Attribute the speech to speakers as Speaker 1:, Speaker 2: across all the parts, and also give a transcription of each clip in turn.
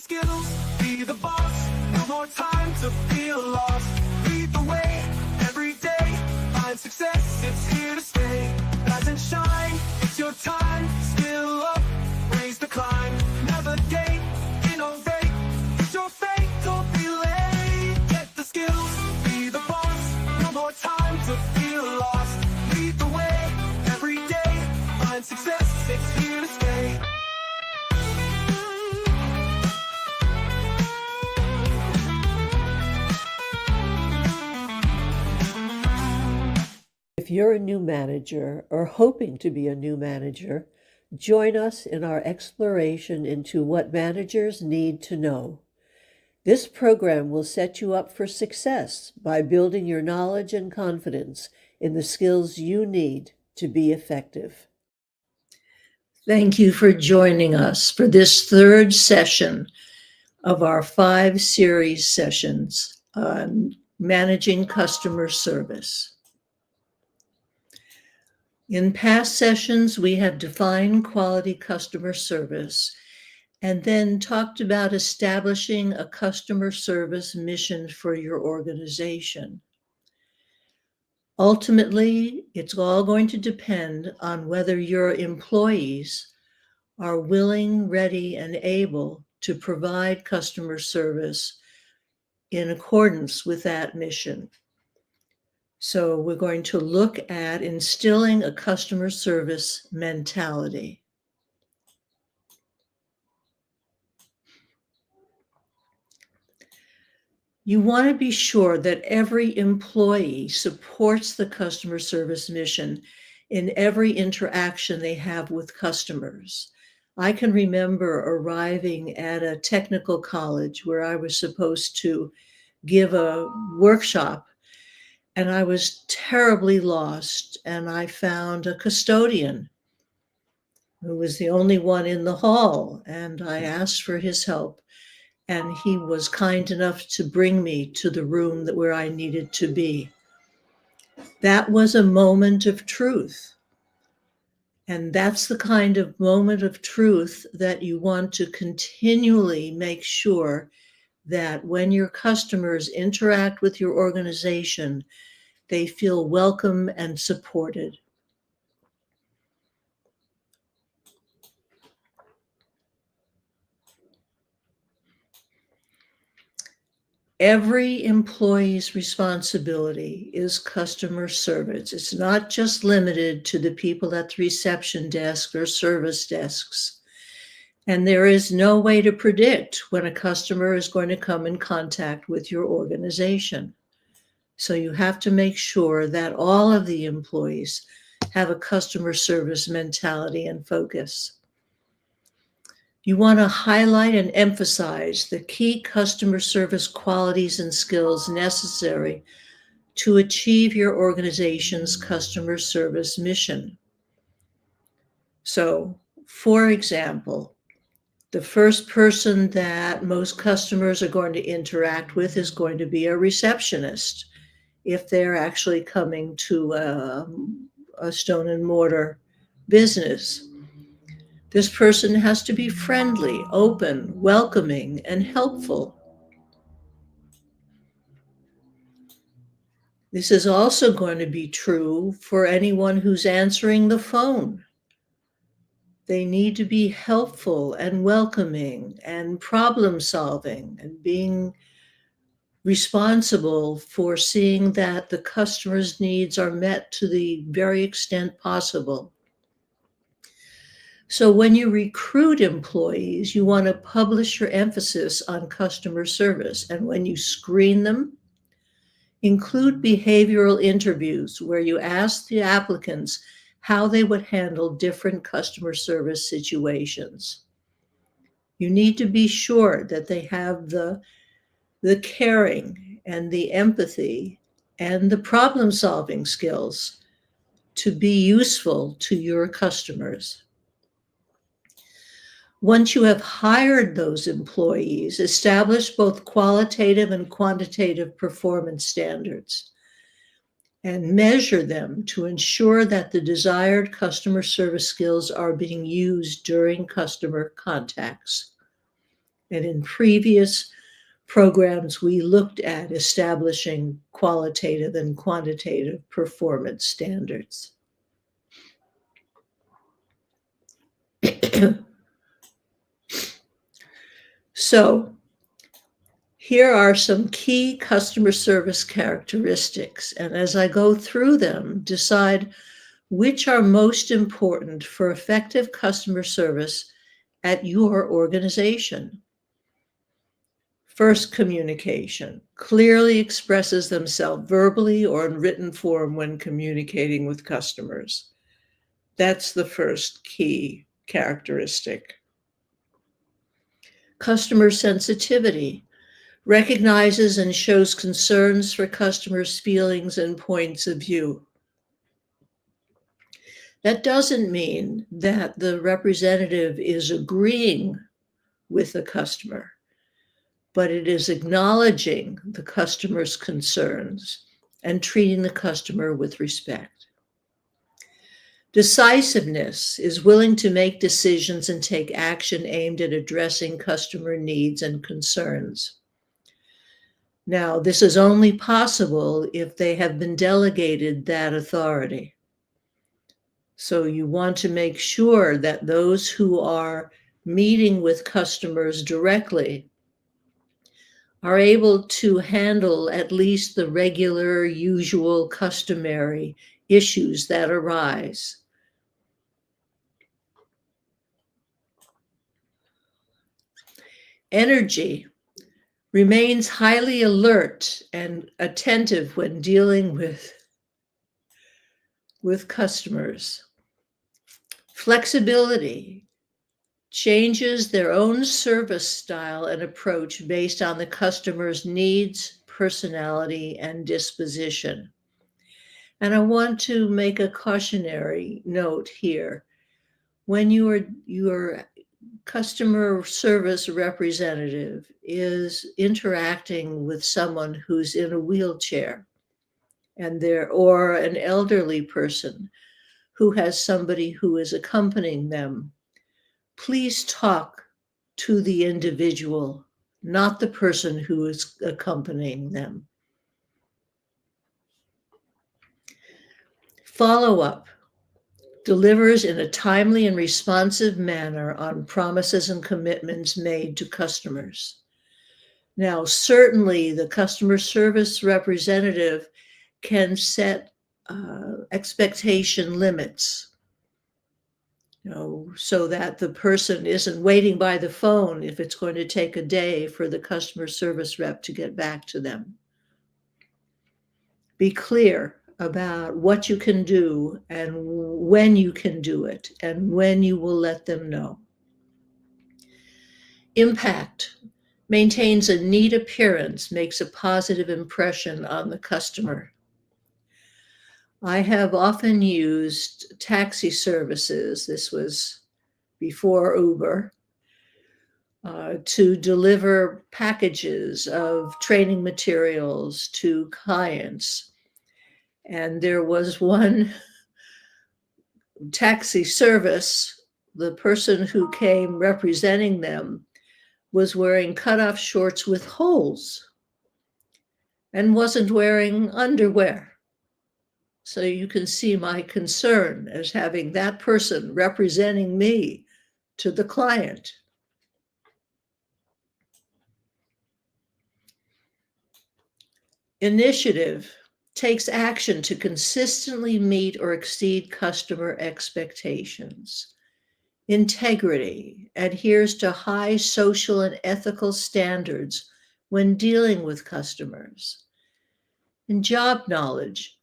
Speaker 1: skills, be the boss. No more time to feel lost. Lead the way every day. Find success, it's here to stay. Rise and shine, it's your time. Skill up, raise the climb. Navigate, innovate. It's your fate, don't be late. Get the skills, be the boss. No more time to feel lost. Lead the way every day. Find success, it's here to stay.
Speaker 2: If you're a new manager or hoping to be a new manager, join us in our exploration into what managers need to know. This program will set you up for success by building your knowledge and confidence in the skills you need to be effective.
Speaker 3: Thank you for joining us for this third session of our 5 series sessions on managing customer service. In past sessions, we have defined quality customer service and then talked about establishing a customer service mission for your organization. Ultimately, it's all going to depend on whether your employees are willing, ready, and able to provide customer service in accordance with that mission. So we're going to look at instilling a customer service mentality. You want to be sure that every employee supports the customer service mission in every interaction they have with customers. I can remember arriving at a technical college where I was supposed to give a workshop, and I was terribly lost, and I found a custodian who was the only one in the hall, and I asked for his help, and he was kind enough to bring me to the room where I needed to be. That was a moment of truth, and that's the kind of moment of truth that you want to continually make sure that when your customers interact with your organization, they feel welcome and supported. Every employee's responsibility is customer service. It's not just limited to the people at the reception desk or service desks. And there is no way to predict when a customer is going to come in contact with your organization. So you have to make sure that all of the employees have a customer service mentality and focus. You want to highlight and emphasize the key customer service qualities and skills necessary to achieve your organization's customer service mission. So, for example, the first person that most customers are going to interact with is going to be a receptionist if they're actually coming to a stone and mortar business. This person has to be friendly, open, welcoming, and helpful. This is also going to be true for anyone who's answering the phone. They need to be helpful and welcoming and problem solving and being responsible for seeing that the customer's needs are met to the very extent possible. So when you recruit employees, you want to publish your emphasis on customer service. And when you screen them, include behavioral interviews where you ask the applicants how they would handle different customer service situations. You need to be sure that they have the caring and the empathy and the problem-solving skills to be useful to your customers. Once you have hired those employees, establish both qualitative and quantitative performance standards and measure them to ensure that the desired customer service skills are being used during customer contacts. And in previous programs, we looked at establishing qualitative and quantitative performance standards. So here are some key customer service characteristics. And as I go through them, decide which are most important for effective customer service at your organization. First, communication. Clearly expresses themselves verbally or in written form when communicating with customers. That's the first key characteristic. Customer sensitivity. Recognizes and shows concerns for customers' feelings and points of view. That doesn't mean that the representative is agreeing with the customer, but it is acknowledging the customer's concerns and treating the customer with respect. Decisiveness is willing to make decisions and take action aimed at addressing customer needs and concerns. Now, this is only possible if they have been delegated that authority. So you want to make sure that those who are meeting with customers directly are able to handle at least the regular, usual, customary issues that arise. Energy remains highly alert and attentive when dealing with customers. Flexibility changes their own service style and approach based on the customer's needs, personality, and disposition. And I want to make a cautionary note here. When your customer service representative is interacting with someone who's in a wheelchair or an elderly person who has somebody who is accompanying them, please talk to the individual, not the person who is accompanying them. Follow-up delivers in a timely and responsive manner on promises and commitments made to customers. Now, certainly the customer service representative can set expectation limits, so that the person isn't waiting by the phone if it's going to take a day for the customer service rep to get back to them. Be clear about what you can do and when you can do it and when you will let them know. Impact maintains a neat appearance, makes a positive impression on the customer. I have often used taxi services, this was before Uber, to deliver packages of training materials to clients. And there was one taxi service, the person who came representing them was wearing cutoff shorts with holes and wasn't wearing underwear. So you can see my concern as having that person representing me to the client. Initiative takes action to consistently meet or exceed customer expectations. Integrity adheres to high social and ethical standards when dealing with customers. And job knowledge.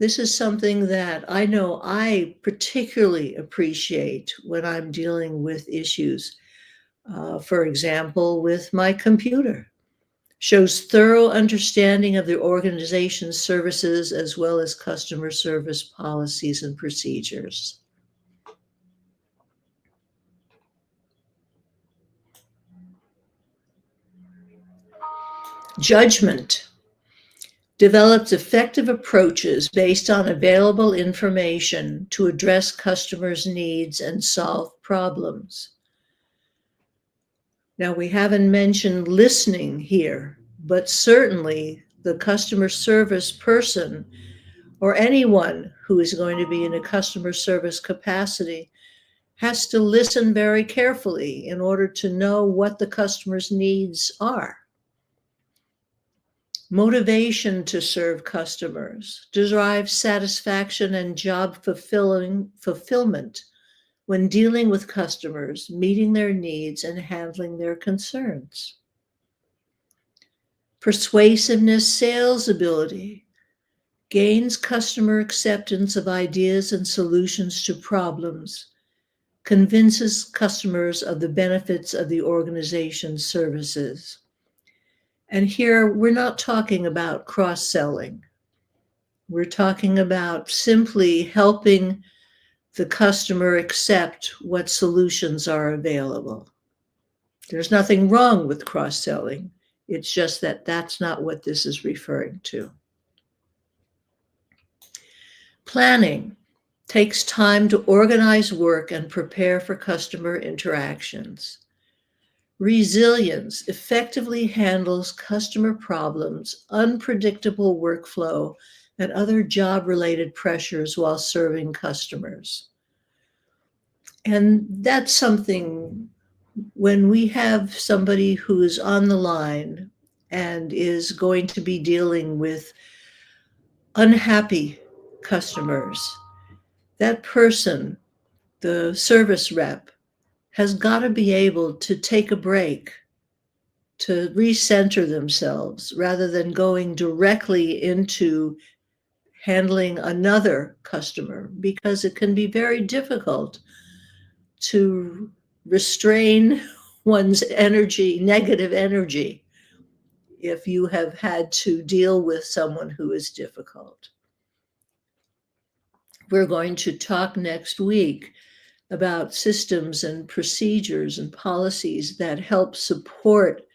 Speaker 3: This is something that I know I particularly appreciate when I'm dealing with issues. For example, with my computer. Shows thorough understanding of the organization's services as well as customer service policies and procedures. Judgment develops effective approaches based on available information to address customers' needs and solve problems. Now, we haven't mentioned listening here, but certainly the customer service person or anyone who is going to be in a customer service capacity has to listen very carefully in order to know what the customer's needs are. Motivation to serve customers derives satisfaction and job fulfillment when dealing with customers, meeting their needs, and handling their concerns. Persuasiveness sales ability gains customer acceptance of ideas and solutions to problems, convinces customers of the benefits of the organization's services. And here we're not talking about cross-selling. We're talking about simply helping the customer accept what solutions are available. There's nothing wrong with cross-selling. It's just that that's not what this is referring to. Planning takes time to organize work and prepare for customer interactions. Resilience effectively handles customer problems, unpredictable workflow, and other job-related pressures while serving customers. And that's something when we have somebody who is on the line and is going to be dealing with unhappy customers, that person, the service rep, has got to be able to take a break, to recenter themselves rather than going directly into handling another customer, because it can be very difficult to restrain one's energy, negative energy, if you have had to deal with someone who is difficult. We're going to talk next week about systems and procedures and policies that help support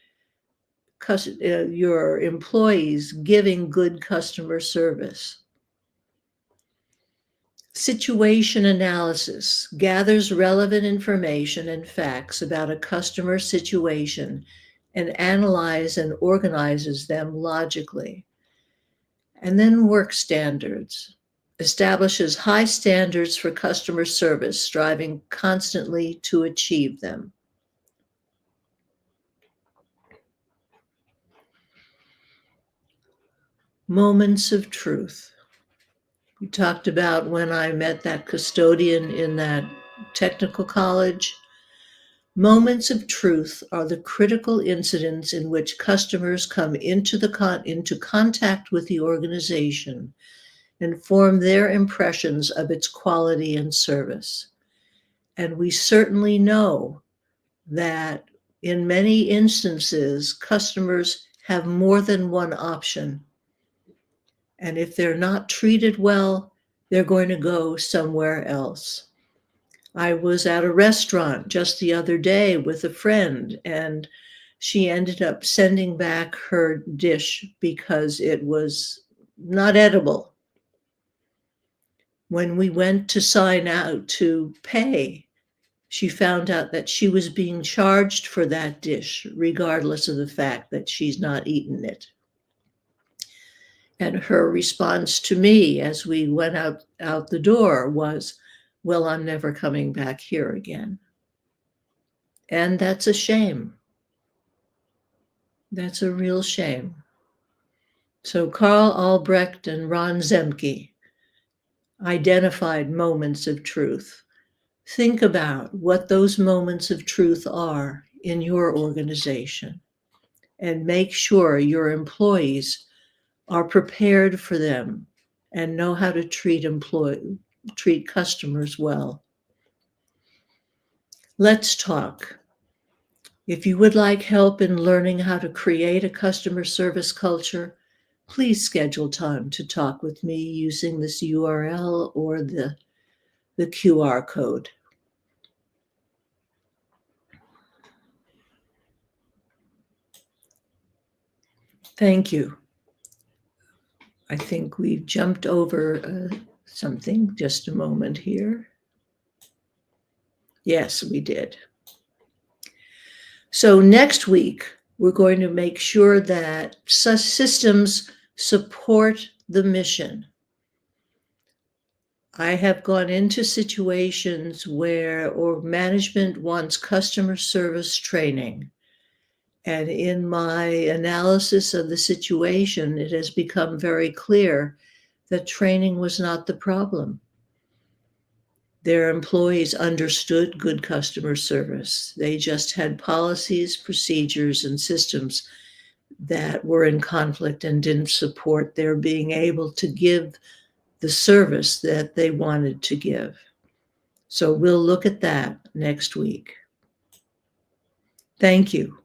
Speaker 3: your employees giving good customer service. Situation analysis gathers relevant information and facts about a customer situation and analyzes and organizes them logically. And then work standards establishes high standards for customer service, striving constantly to achieve them. Moments of truth. We talked about when I met that custodian in that technical college. Moments of truth are the critical incidents in which customers come into contact with the organization and form their impressions of its quality and service. And we certainly know that in many instances, customers have more than one option. And if they're not treated well, they're going to go somewhere else. I was at a restaurant just the other day with a friend, and she ended up sending back her dish because it was not edible. When we went to sign out to pay, she found out that she was being charged for that dish, regardless of the fact that she's not eaten it. And her response to me as we went out the door was, well, I'm never coming back here again. And that's a shame. That's a real shame. So Karl Albrecht and Ron Zemke identified moments of truth. Think about what those moments of truth are in your organization and make sure your employees are prepared for them and know how to treat customers well. Let's talk. If you would like help in learning how to create a customer service culture, please schedule time to talk with me using this URL or the QR code. Thank you. I think we've jumped over something. Just a moment here. Yes, we did. So next week, we're going to make sure that such systems support the mission. I have gone into situations where management wants customer service training. And in my analysis of the situation, it has become very clear that training was not the problem. Their employees understood good customer service. They just had policies, procedures, and systems that were in conflict and didn't support their being able to give the service that they wanted to give. So we'll look at that next week. Thank you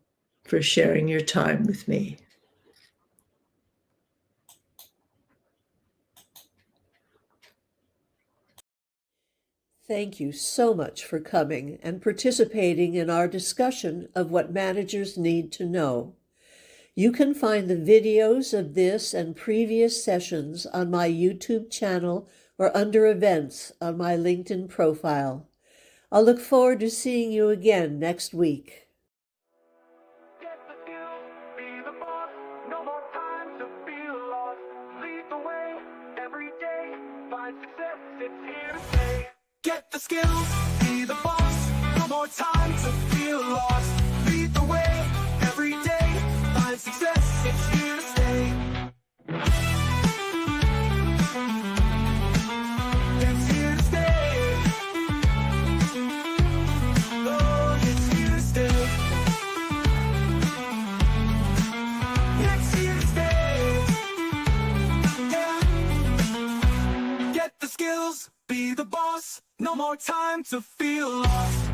Speaker 3: for sharing your time with me.
Speaker 2: Thank you so much for coming and participating in our discussion of what managers need to know. You can find the videos of this and previous sessions on my YouTube channel or under events on my LinkedIn profile. I'll look forward to seeing you again next week.
Speaker 1: Get the skills, be the boss. No more time to feel lost. Lead the way every day. Find success, it's here to stay. Get the skills, be the boss. No more time to feel lost. Lead the way every day. Find success, it's here to stay. It's here to stay. Oh, it's here to stay. It's here to stay. Yeah. Get the skills, be the boss. No more time to feel lost.